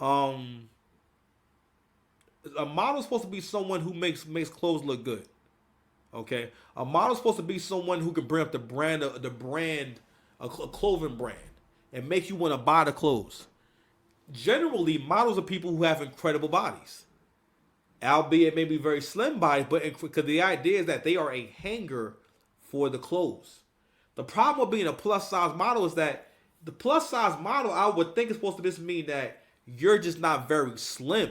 Um, a model is supposed to be someone who makes clothes look good. Okay, a model is supposed to be someone who can bring up a clothing brand, and make you want to buy the clothes. Generally, models are people who have incredible bodies, albeit maybe very slim bodies, but because the idea is that they are a hanger for the clothes. The problem with being a plus size model is that the plus size model, I would think, is supposed to just mean that you're just not very slim.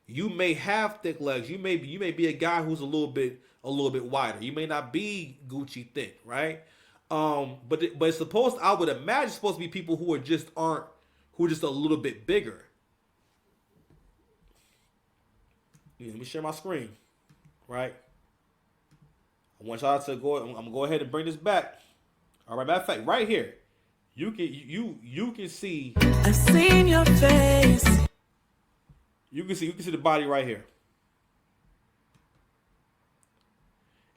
You may have thick legs. You may be a guy who's a little bit wider. You may not be Gucci thick, right? But it's supposed, I would imagine, it's supposed to be people who are just a little bit bigger. Yeah, let me share my screen, right? I want y'all to go. I'm gonna go ahead and bring this back. All right, matter of fact, right here, you can see. I've seen your face. You can see the body right here.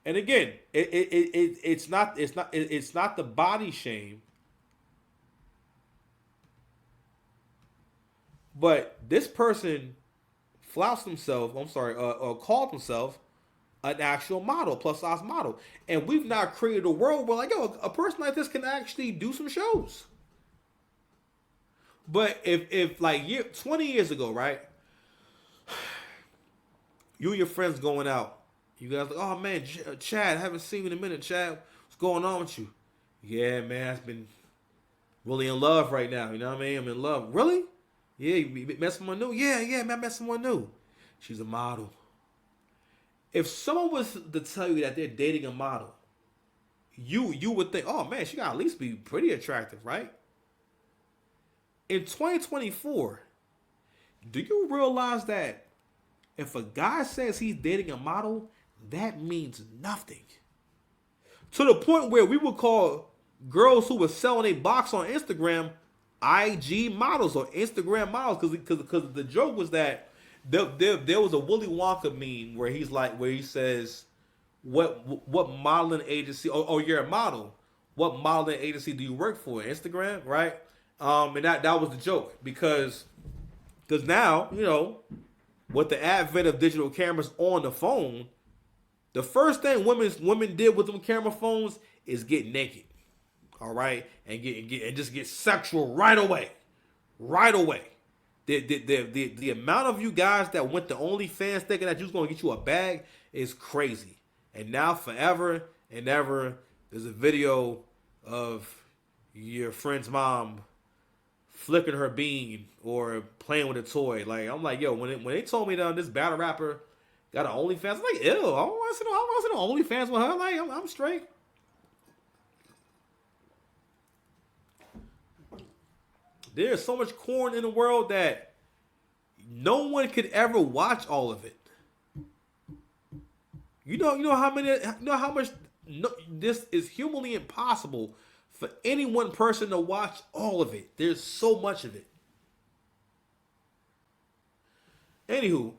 And again, it's not the body shame, but this person flouts himself. I'm sorry, called himself an actual model, plus size model, and we've now created a world where like, yo, a person like this can actually do some shows. But if like 20 years ago, right, you and your friends going out, you guys like, oh man, Chad, haven't seen you in a minute. Chad, what's going on with you? Yeah, man, I've been really in love right now. You know what I mean? I'm in love. Really? Yeah, you met someone new? Yeah, yeah, man, I met someone new. She's a model. If someone was to tell you that they're dating a model, you would think, oh man, she got to at least be pretty attractive, right? In 2024, do you realize that if a guy says he's dating a model, that means nothing? To the point where we would call girls who were selling a box on Instagram IG models or Instagram models, because the joke was that there was a Willy Wonka meme where he says, what modeling agency, oh, you're a model, what modeling agency do you work for? Instagram, right? And that was the joke, because now, with the advent of digital cameras on the phone, the first thing women did with them camera phones is get naked, all right, and just get sexual right away. The amount of you guys that went to OnlyFans thinking that you was gonna get you a bag is crazy. And now forever and ever, there's a video of your friend's mom flicking her bean or playing with a toy. Like, I'm like, yo, when they told me that this battle rapper got an OnlyFans, I'm like, ew, I don't want to see no OnlyFans with her. Like, I'm straight. There's so much corn in the world that no one could ever watch all of it. How much, no, this is humanly impossible for any one person to watch all of it. There's so much of it. Anywho,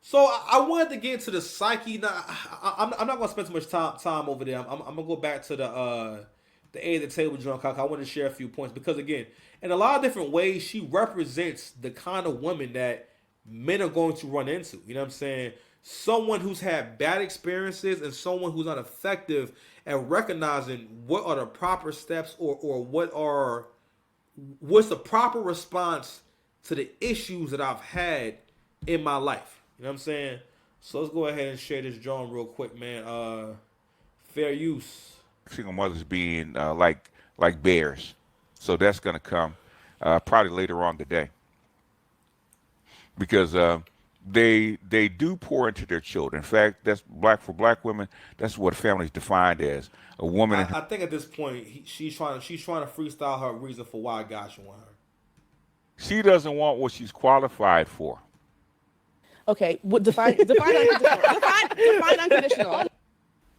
so I wanted to get into the psyche. Now, I'm not gonna spend too much time over there. I'm gonna go back to the A of the table drunk. I want to share a few points because again, in a lot of different ways, she represents the kind of woman that men are going to run into. You know what I'm saying? Someone who's had bad experiences and someone who's not effective at recognizing what are the proper steps or what's the proper response to the issues that I've had in my life. You know what I'm saying? So let's go ahead and share this drawing real quick, man. Fair use. Single mothers being like bears. So that's going to come probably later on today because they do pour into their children. In fact, that's for black women. That's what family is defined as a woman. I think at this point she's trying to freestyle her reason for why God should want her. She doesn't want what she's qualified for. Okay, what define unconditional? Define unconditional.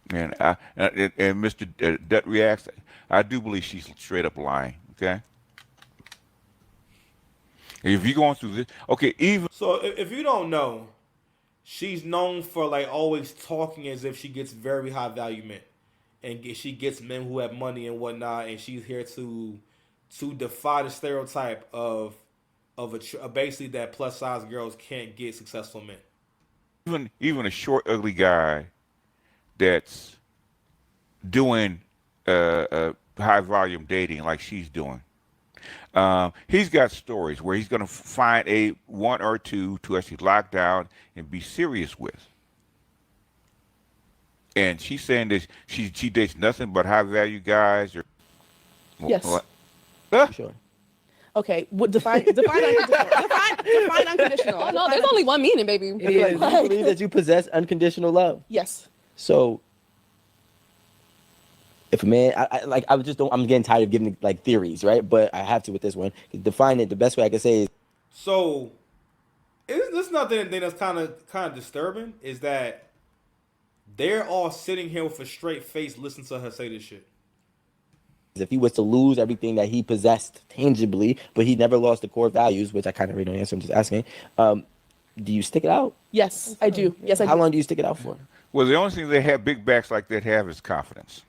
And Mr. Dutt reacts. I do believe she's straight up lying. Okay. If you're going through this, okay, even So if you don't know, she's known for like always talking as if she gets very high value men, and she gets men who have money and whatnot, and she's here to to defy the stereotype of basically that plus size girls can't get successful men. Even a short, ugly guy that's doing high volume dating like she's doing. He's got stories where he's going to find a one or two to actually lock down and be serious with. And she's saying that she dates nothing but high value guys. Or Yes. what? Huh? Sure. Okay, define unconditional. Define unconditional. Oh no, there's only one meaning, baby. It is. You believe that you possess unconditional love. Yes. So, if a man, I just don't. I'm getting tired of giving like theories, right? But I have to with this one. Define it. The best way I can say is So, this another thing that's kind of disturbing is that they're all sitting here with a straight face listening to her say this shit. if he was to lose everything that he possessed tangibly, but he never lost the core values, which I kind of already know the answer. I'm just asking. Do you stick it out? Yes, I do. Yes, I do. How long do you stick it out for? Well, the only thing they have big backs like that have is confidence.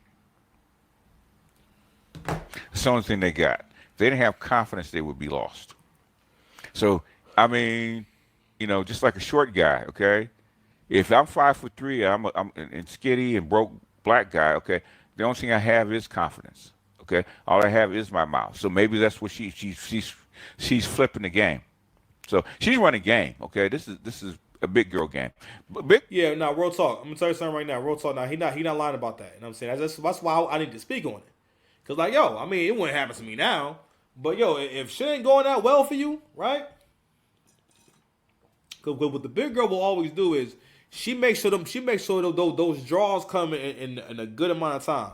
It's the only thing they got. If they didn't have confidence, they would be lost. So, I mean, just like a short guy, okay? If I'm 5'3", I'm and skinny and broke black guy, okay? The only thing I have is confidence, okay? All I have is my mouth. So maybe that's what she's flipping the game. So she's running game, okay? This is a big girl game. But Yeah, no, real talk. I'm gonna tell you something right now. Real talk. Now he not lying about that. You know what I'm saying? That's why I need to speak on it. Cause like I mean, it wouldn't happen to me now. But if shit ain't going out well for you, right? Cause what the big girl will always do is she makes sure those draws come in a good amount of time.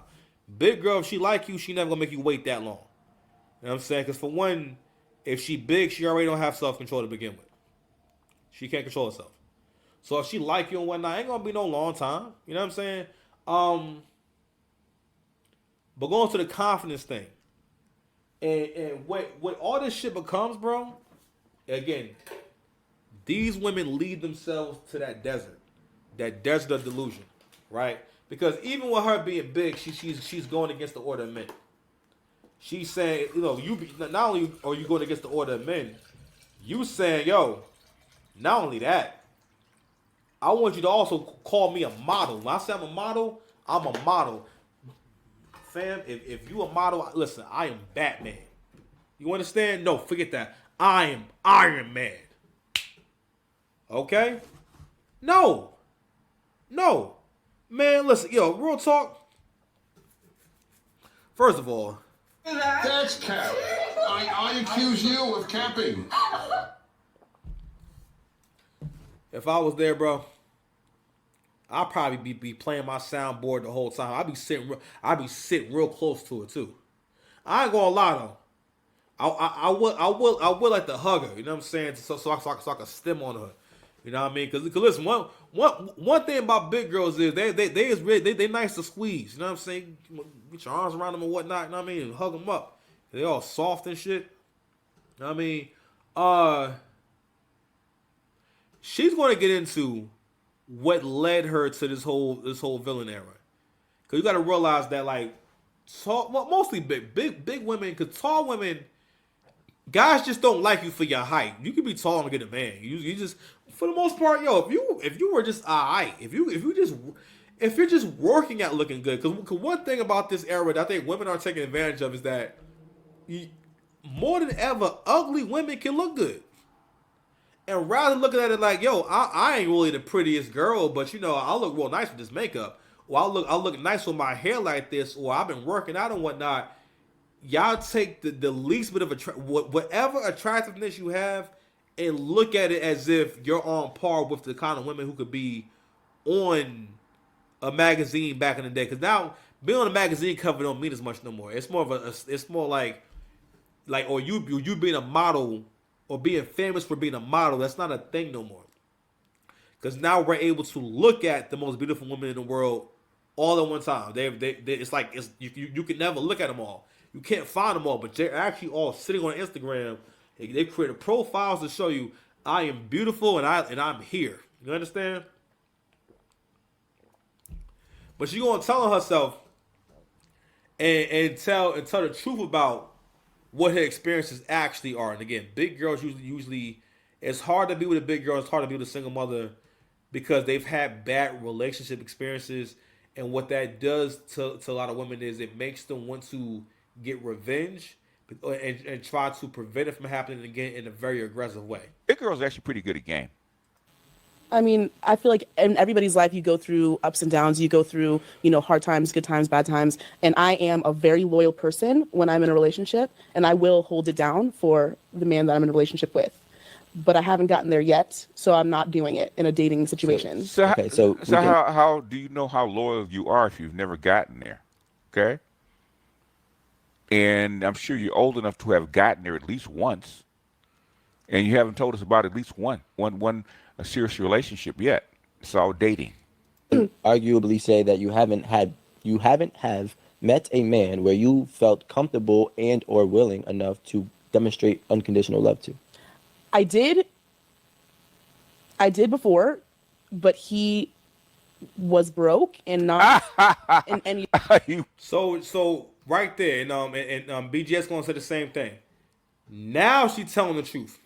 Big girl, if she like you, she never gonna make you wait that long. You know what I'm saying? Cause for one, if she big, she already don't have self-control to begin with. She can't control herself. So if she like you and whatnot, ain't gonna be no long time. You know what I'm saying? But going to the confidence thing. And what all this shit becomes, bro, again, these women lead themselves to that desert of delusion, right? Because even with her being big, she's going against the order of men. She's saying, not only are you going against the order of men, you saying, not only that, I want you to also call me a model. When I say I'm a model, I'm a model. Fam, if you a model, listen, I am Batman. You understand? No, forget that. I am Iron Man. Okay? No. Man, listen, real talk. First of all, That's cap. I accuse you of capping. if I was there, bro, I'd probably be playing my soundboard the whole time. I'd be sitting real close to it too. I ain't gonna lie though. I would like to hug her. You know what I'm saying? So I can stem on her. You know what I mean? Cause listen, one thing about big girls is they nice to squeeze. You know what I'm saying? Get your arms around them and whatnot. You know what I mean? And hug them up. They all soft and shit. You know what I mean? She's gonna get into what led her to this whole villain era. Cause you gotta realize that mostly big women, cause tall women, guys just don't like you for your height. You can be tall and get a man. You just, for the most part, if you were just alright, if you're just working at looking good, cause one thing about this era that I think women are taking advantage of is that more than ever, ugly women can look good. And rather than looking at it like, I ain't really the prettiest girl, but I look real nice with this makeup, or I look nice with my hair like this, or I've been working out and whatnot. Y'all take the least bit of whatever attractiveness you have, and look at it as if you're on par with the kind of women who could be on a magazine back in the day. Because now being on a magazine cover don't mean as much no more. It's more like or you being a model. Or being famous for being a model, that's not a thing no more. Because now we're able to look at the most beautiful women in the world all at one time. You can never look at them all. You can't find them all, but they're actually all sitting on Instagram. They created profiles to show you I am beautiful and I'm here. You understand? But she's gonna tell herself and tell the truth about what her experiences actually are. And again, big girls usually it's hard to be with a big girl. It's hard to be with a single mother because they've had bad relationship experiences. And what that does to a lot of women is it makes them want to get revenge and try to prevent it from happening again in a very aggressive way. Big girl's actually pretty good at game. I mean, I feel like in everybody's life, you go through ups and downs. You go through, hard times, good times, bad times. And I am a very loyal person when I'm in a relationship, and I will hold it down for the man that I'm in a relationship with. But I haven't gotten there yet, so I'm not doing it in a dating situation. So, Okay, so we can- how do you know how loyal you are if you've never gotten there? Okay. And I'm sure you're old enough to have gotten there at least once, and you haven't told us about at least one a serious relationship yet. It's all dating. arguably say that you haven't have met a man where you felt comfortable and or willing enough to demonstrate unconditional love to. I did before, but he was broke and not, and You- So right there, and BGS gonna say the same thing. Now she's telling the truth.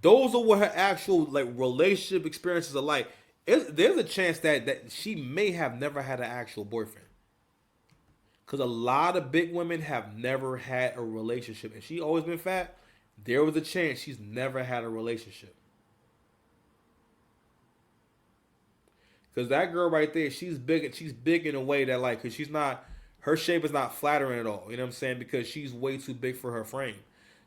Those are what her actual relationship experiences are like. There's a chance that she may have never had an actual boyfriend. Because a lot of big women have never had a relationship, and she always been fat. There was a chance she's never had a relationship. Because that girl right there, she's big. She's big in a way that because her shape is not flattering at all. You know what I'm saying? Because she's way too big for her frame.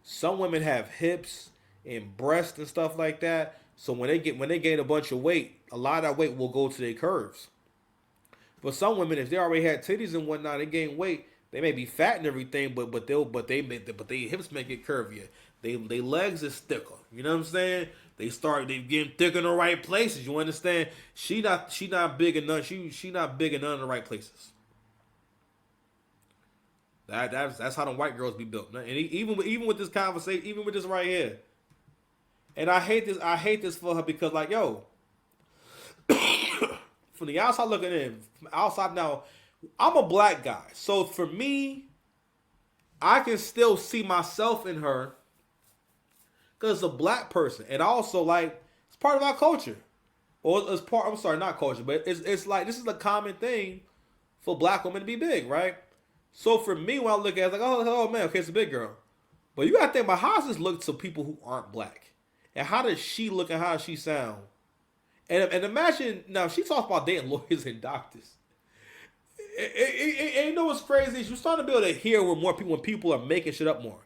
Some women have hips and breasts and stuff like that. So when they gain a bunch of weight, a lot of that weight will go to their curves. But some women, if they already had titties and whatnot, they gain weight. They may be fat and everything, but they hips make it curvier. They legs is thicker. You know what I'm saying? They getting thicker in the right places. You understand? She not big enough. She not big in none of the right places. That's how the white girls be built. And even with this conversation, even with this right here. And I hate this for her because from the outside looking in, from outside now, I'm a black guy. So for me, I can still see myself in her because it's a black person. And also it's part of our culture. Or it's part, I'm sorry, not culture, but it's like this is a common thing for black women to be big, right? So for me, when I look at it, it's oh man, okay, it's a big girl. But you gotta think about how does this look to people who aren't black? And how does she look and how does she sound? And imagine, now she talks about dating lawyers and doctors. And you know what's crazy is you're starting to be able to hear when people are making shit up more.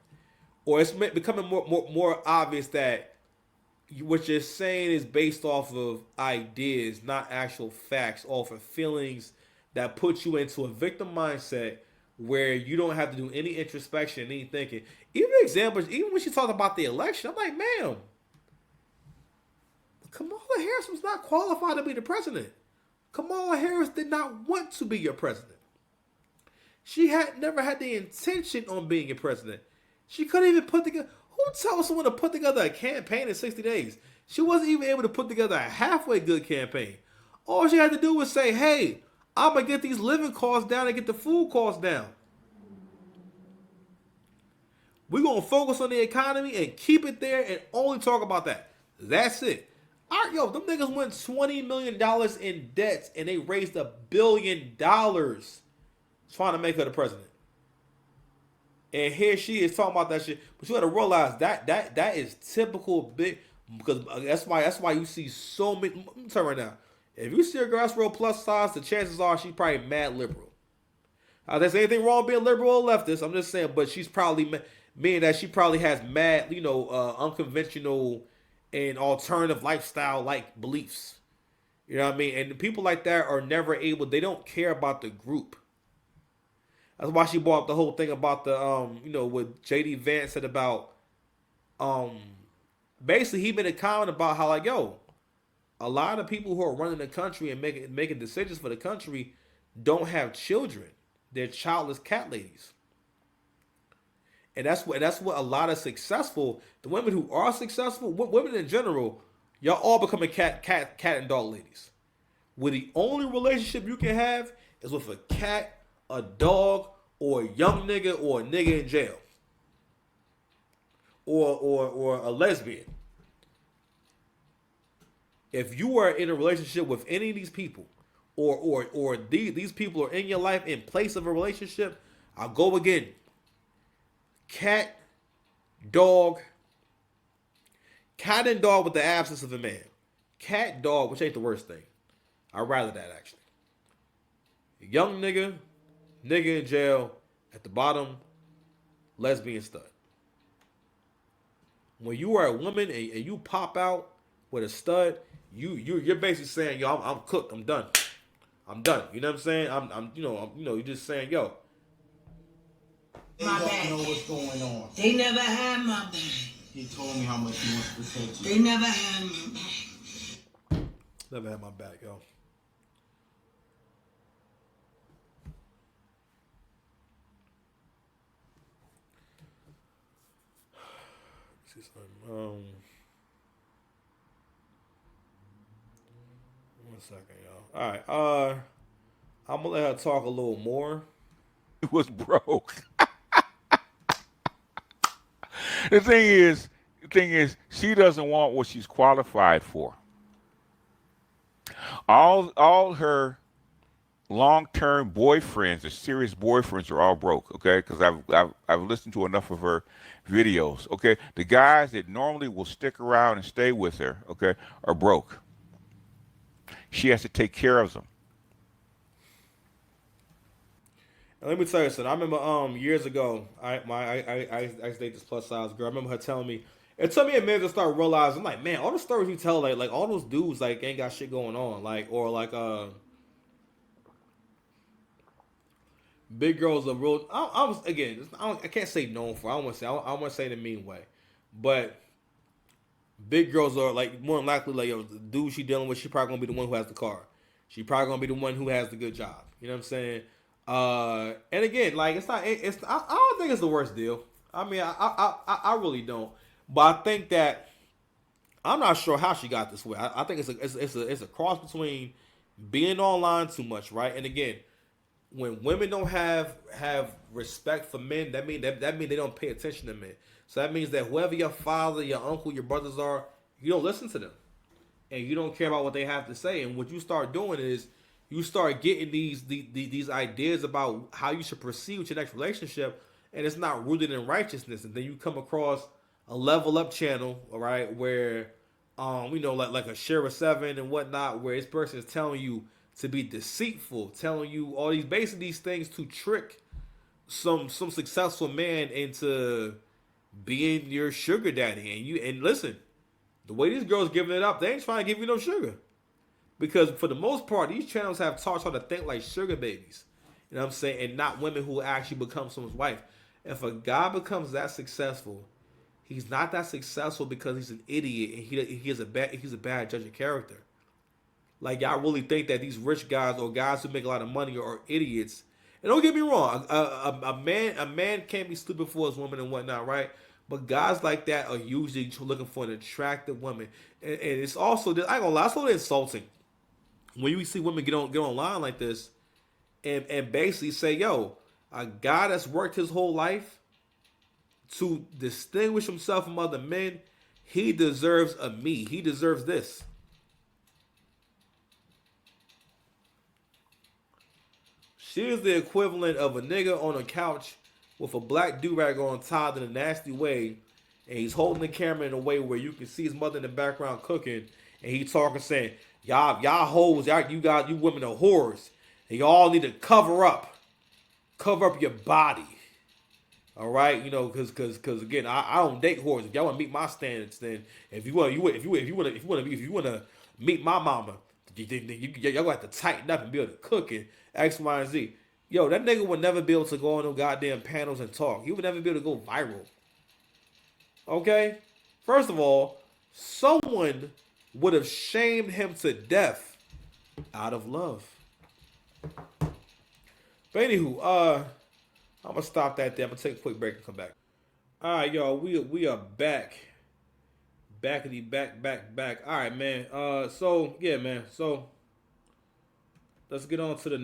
Or it's becoming more obvious that what you're saying is based off of ideas, not actual facts, off of feelings that put you into a victim mindset where you don't have to do any introspection, any thinking. Even examples, even when she talked about the election, I'm like, ma'am, Kamala Harris was not qualified to be the president. Kamala Harris did not want to be your president. She had never had the intention on being your president. She couldn't even put together. Who tells someone to put together a campaign in 60 days? She wasn't even able to put together a halfway good campaign. All she had to do was say, hey, I'm going to get these living costs down and get the food costs down. We're going to focus on the economy and keep it there and only talk about that. That's it. All right, them niggas went $20 million in debts and they raised $1 billion trying to make her the president. And here she is talking about that shit. But you got to realize that is typical big, because that's why you see so many. Let me tell you right now, if you see a girl that's real plus size, the chances are she's probably mad liberal. There's anything wrong with being liberal or leftist. I'm just saying, but she's probably meaning that she probably has mad, unconventional and alternative lifestyle like beliefs. You know what I mean? And people like that are never able. They don't care about the group. That's why she brought up the whole thing about the what JD Vance said about basically he made a comment about how a lot of people who are running the country and making decisions for the country don't have children. They're childless cat ladies. And that's what a lot of the women who are successful, women in general, y'all all becoming cat and dog ladies. Where the only relationship you can have is with a cat, a dog, or a young nigga, or a nigga in jail. or a lesbian. If you are in a relationship with any of these people, or these people are in your life in place of a relationship, I'll go again. Cat, dog, cat and dog with the absence of a man. Cat, dog, which ain't the worst thing. I'd rather that actually. Young nigga in jail, at the bottom, lesbian stud. When you are a woman and you pop out with a stud, you're basically saying, yo, I'm cooked, I'm done. I'm done. You know what I'm saying? I'm you're just saying, yo. They don't know what's going on. They never had my back. He told me how much he wants to protect you. They never had my back. Never had my back, yo. See something. 1 second, y'all. All right. I'm gonna let her talk a little more. He was broke. The thing is, she doesn't want what she's qualified for. All her long-term boyfriends, or serious boyfriends, are all broke. Okay, because I've listened to enough of her videos. Okay, the guys that normally will stick around and stay with her, okay, are broke. She has to take care of them. And let me tell you something. I remember years ago, I used to date this plus size girl. I remember her telling me. It took me a minute to start realizing, like, man, all the stories you tell, like all those dudes, like, ain't got shit going on, like, or like big girls are real. I was again, I can't say known for. I don't want to say in a mean way, but big girls are like more than likely like, yo, the dude she dealing with, she probably gonna be the one who has the car. She probably gonna be the one who has the good job. You know what I'm saying? And again, like I don't think it's the worst deal. I mean, I really don't. But I think that I'm not sure how she got this way. I think it's a cross between being online too much, right? And again, when women don't have respect for men, that means they don't pay attention to men. So that means that whoever your father, your uncle, your brothers are, you don't listen to them, and you don't care about what they have to say. And what you start doing is you start getting these ideas about how you should proceed with your next relationship, and it's not rooted in righteousness. And then you come across a level up channel, all right, where like a Share 7 and whatnot, where this person is telling you to be deceitful, telling you all these things to trick some successful man into being your sugar daddy. And listen, the way these girls giving it up, they ain't trying to give you no sugar. Because for the most part, these channels have taught y'all to think like sugar babies. You know what I'm saying? And not women who actually become someone's wife. If a guy becomes that successful, he's not that successful because he's an idiot and he's a bad judge of character. Like, y'all really think that these rich guys or guys who make a lot of money are idiots. And don't get me wrong, a man can't be stupid for his woman and whatnot, right? But guys like that are usually looking for an attractive woman. And it's also, I ain't gonna lie, it's a little insulting when you see women get online like this and basically say, yo, a guy that's worked his whole life to distinguish himself from other men, he deserves a me. He deserves this. She is the equivalent of a nigga on a couch with a black do-rag on tied in a nasty way, and he's holding the camera in a way where you can see his mother in the background cooking, and he talking saying, y'all hoes, you women are whores, and y'all need to cover up your body. All right, because again, I don't date whores. If y'all want to meet my standards, then if you want to meet my mama, y'all gonna have to tighten up and be able to cook it. X, Y, and Z. Yo, that nigga would never be able to go on no goddamn panels and talk. He would never be able to go viral. Okay? First of all, someone would have shamed him to death out of love. But anywho, I'm gonna stop that there. I'm gonna take a quick break and come back. All right, y'all. We are back. Back. All right, man. So yeah, man. So let's get on to the